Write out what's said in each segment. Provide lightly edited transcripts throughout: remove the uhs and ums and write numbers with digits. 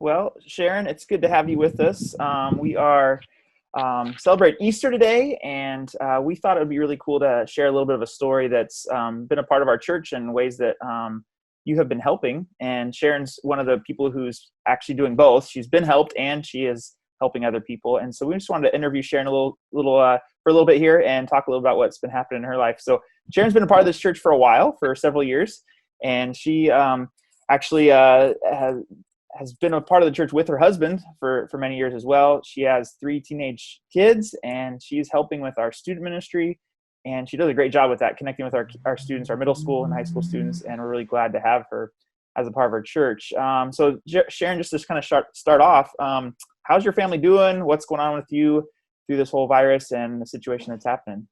Well, Sharon, it's good to have you with us. We are celebrating Easter today, and we thought it would be really cool to share a little bit of a story that's been a part of our church and ways that you have been helping. And Sharon's one of the people who's actually doing both. She's been helped, and she is helping other people. And so we just wanted to interview Sharon for a little bit here and talk a little about what's been happening in her life. So Sharon's been a part of this church for a while, for several years, and she actually has been a part of the church with her husband for many years as well. She has 3 teenage kids, and she's helping with our student ministry, and she does a great job with that, connecting with our students, our middle school and high school students, and we're really glad to have her as a part of our church. So Sharon, just to kind of start off, how's your family doing? What's going on with you through this whole virus and the situation that's happening?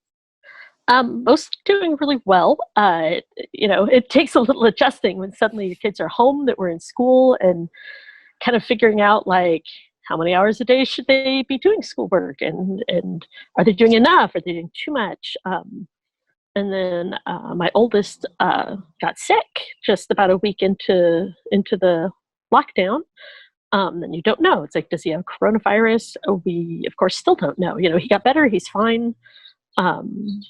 Most doing really well. It takes a little adjusting when suddenly your kids are home, that we're in school, and kind of figuring out like how many hours a day should they be doing schoolwork, and are they doing enough? Are they doing too much? And then my oldest got sick just about a week into the lockdown. Then you don't know. It's like, does he have coronavirus? We, of course, still don't know. He got better. He's fine.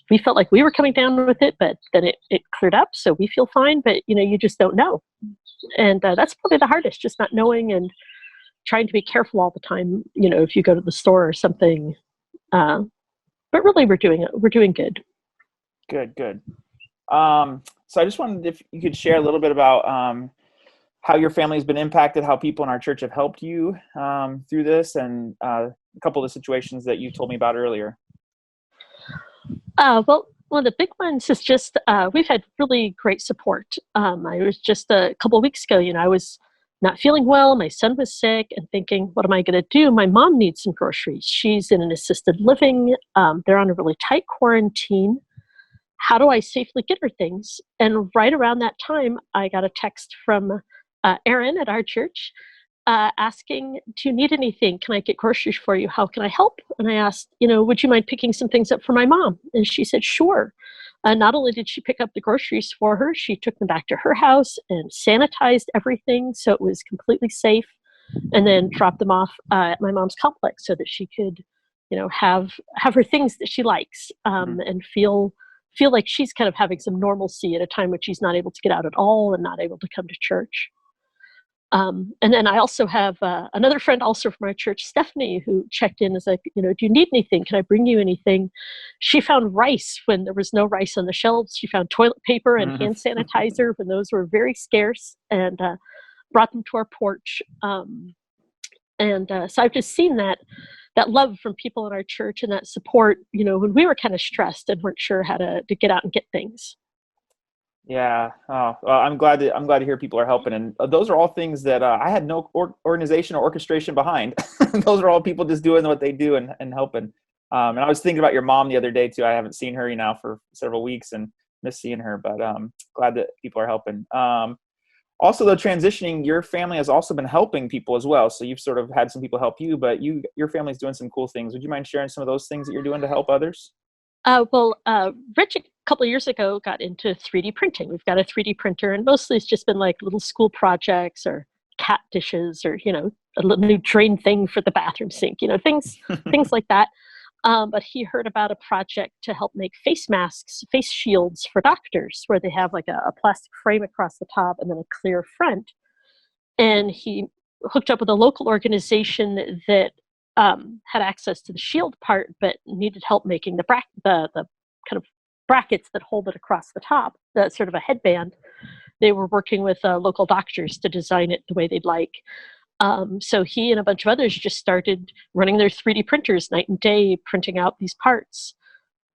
We felt like we were coming down with it, but then it cleared up, so we feel fine, but you just don't know. And that's probably the hardest, just not knowing and trying to be careful all the time, if you go to the store or something. But really we're doing good. Good. So I just wondered if you could share a little bit about how your family has been impacted, how people in our church have helped you through this, and a couple of the situations that you told me about earlier. Well, one of the big ones is just we've had really great support. I was just a couple of weeks ago, I was not feeling well. My son was sick, and thinking, what am I going to do? My mom needs some groceries. She's in an assisted living. They're on a really tight quarantine. How do I safely get her things? And right around that time, I got a text from Erin at our church asking, do you need anything? Can I get groceries for you? How can I help? And I asked, would you mind picking some things up for my mom? And she said, sure. Not only did she pick up the groceries for her, she took them back to her house and sanitized everything so it was completely safe, and then dropped them off at my mom's complex so that she could, have her things that she likes, and feel like she's kind of having some normalcy at a time when she's not able to get out at all and not able to come to church. And then I also have another friend also from our church, Stephanie, who checked in, as like, do you need anything? Can I bring you anything? She found rice when there was no rice on the shelves. She found toilet paper and hand sanitizer when those were very scarce, and brought them to our porch. So I've just seen that love from people in our church, and that support, when we were kind of stressed and weren't sure how to get out and get things. Yeah. Oh, well, I'm glad to hear people are helping. And those are all things that I had no organization or orchestration behind. Those are all people just doing what they do and helping. And I was thinking about your mom the other day too. I haven't seen her now for several weeks and miss seeing her, but glad that people are helping. Also, though, transitioning, your family has also been helping people as well. So you've sort of had some people help you, but your family's doing some cool things. Would you mind sharing some of those things that you're doing to help others? Rich, a couple of years ago, got into 3D printing. We've got a 3D printer, and mostly it's just been like little school projects or cat dishes, or, a little new drain thing for the bathroom sink, things like that. But he heard about a project to help make face masks, face shields for doctors, where they have like a plastic frame across the top and then a clear front. And he hooked up with a local organization that had access to the shield part, but needed help making the kind of brackets that hold it across the top, that's sort of a headband. They were working with local doctors to design it the way they'd like. So he and a bunch of others just started running their 3D printers night and day, printing out these parts.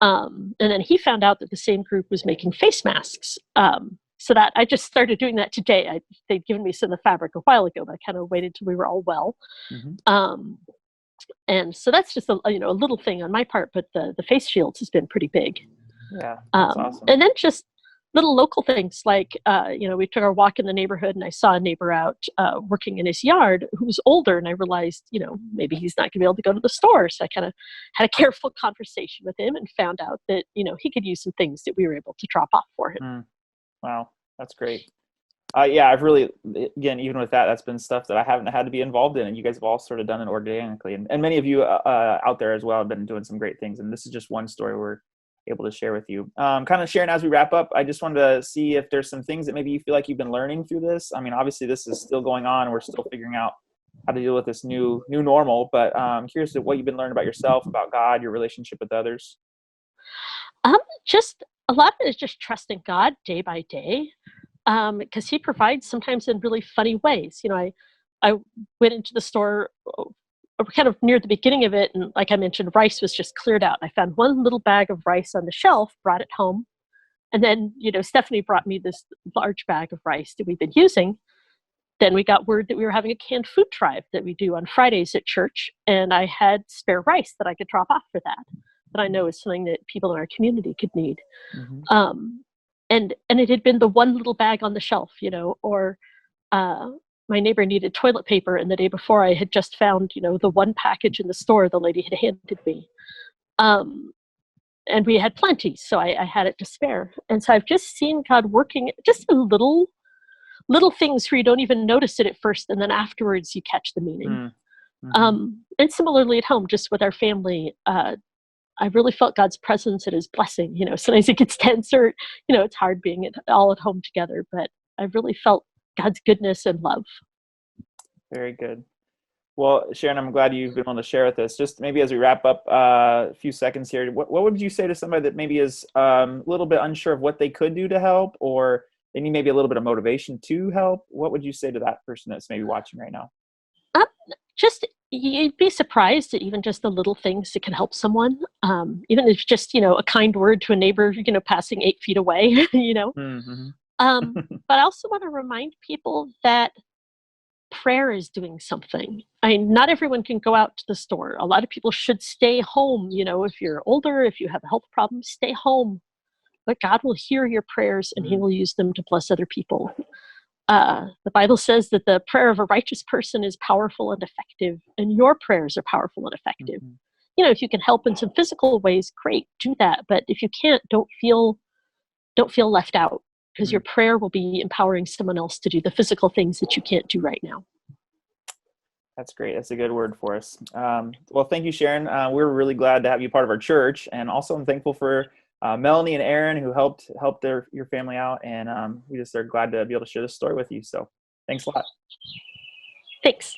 And then he found out that the same group was making face masks. So that I just started doing that today. They'd given me some of the fabric a while ago, but I kind of waited till we were all well. And so that's just a little thing on my part, but the face shields has been pretty big. Yeah, that's awesome. And then just little local things like, we took our walk in the neighborhood, and I saw a neighbor out working in his yard who was older, and I realized, maybe he's not going to be able to go to the store. So I kind of had a careful conversation with him and found out that, he could use some things that we were able to drop off for him. Wow, that's great. Yeah, I've really, again, even with that, that's been stuff that I haven't had to be involved in, and you guys have all sort of done it organically, and many of you out there as well have been doing some great things. And this is just one story we're able to share with you. Kind of Sharon, as we wrap up, I just wanted to see if there's some things that maybe you feel like you've been learning through this. I mean, obviously this is still going on. We're still figuring out how to deal with this new normal, but I'm curious what you've been learning about yourself, about God, your relationship with others. Just a lot of it is just trusting God day by day, because He provides sometimes in really funny ways. I went into the store kind of near the beginning of it, and like I mentioned, rice was just cleared out. I found one little bag of rice on the shelf, brought it home, and then Stephanie brought me this large bag of rice that we've been using. Then we got word that we were having a canned food drive that we do on Fridays at church, and I had spare rice that I could drop off for that I know is something that people in our community could need. Mm-hmm. And it had been the one little bag on the shelf, or my neighbor needed toilet paper, and the day before I had just found, the one package in the store the lady had handed me. And we had plenty, so I had it to spare. And so I've just seen God working just in little things where you don't even notice it at first, and then afterwards you catch the meaning. Mm-hmm. And similarly at home, just with our family, I really felt God's presence and His blessing. Sometimes it gets tense, or it's hard being all at home together, but I really felt God's goodness and love. Very good. Well, Sharon, I'm glad you've been able to share with us. Just maybe as we wrap up a few seconds here, what would you say to somebody that maybe is a little bit unsure of what they could do to help, or they need maybe a little bit of motivation to help? What would you say to that person that's maybe watching right now? Just you'd be surprised at even just the little things that can help someone. Even if just a kind word to a neighbor, passing 8 feet away. Mm-hmm. But I also want to remind people that prayer is doing something. I mean, not everyone can go out to the store. A lot of people should stay home. If you're older, if you have a health problem, stay home. But God will hear your prayers, and He will use them to bless other people. The Bible says that the prayer of a righteous person is powerful and effective, and your prayers are powerful and effective. Mm-hmm. If you can help in some physical ways, great, do that. But if you can't, don't feel left out, because your prayer will be empowering someone else to do the physical things that you can't do right now. That's great. That's a good word for us. Well, thank you, Sharon. We're really glad to have you part of our church, and also I'm thankful for Melanie and Aaron, who helped your family out, and we just are glad to be able to share this story with you. So thanks a lot. Thanks.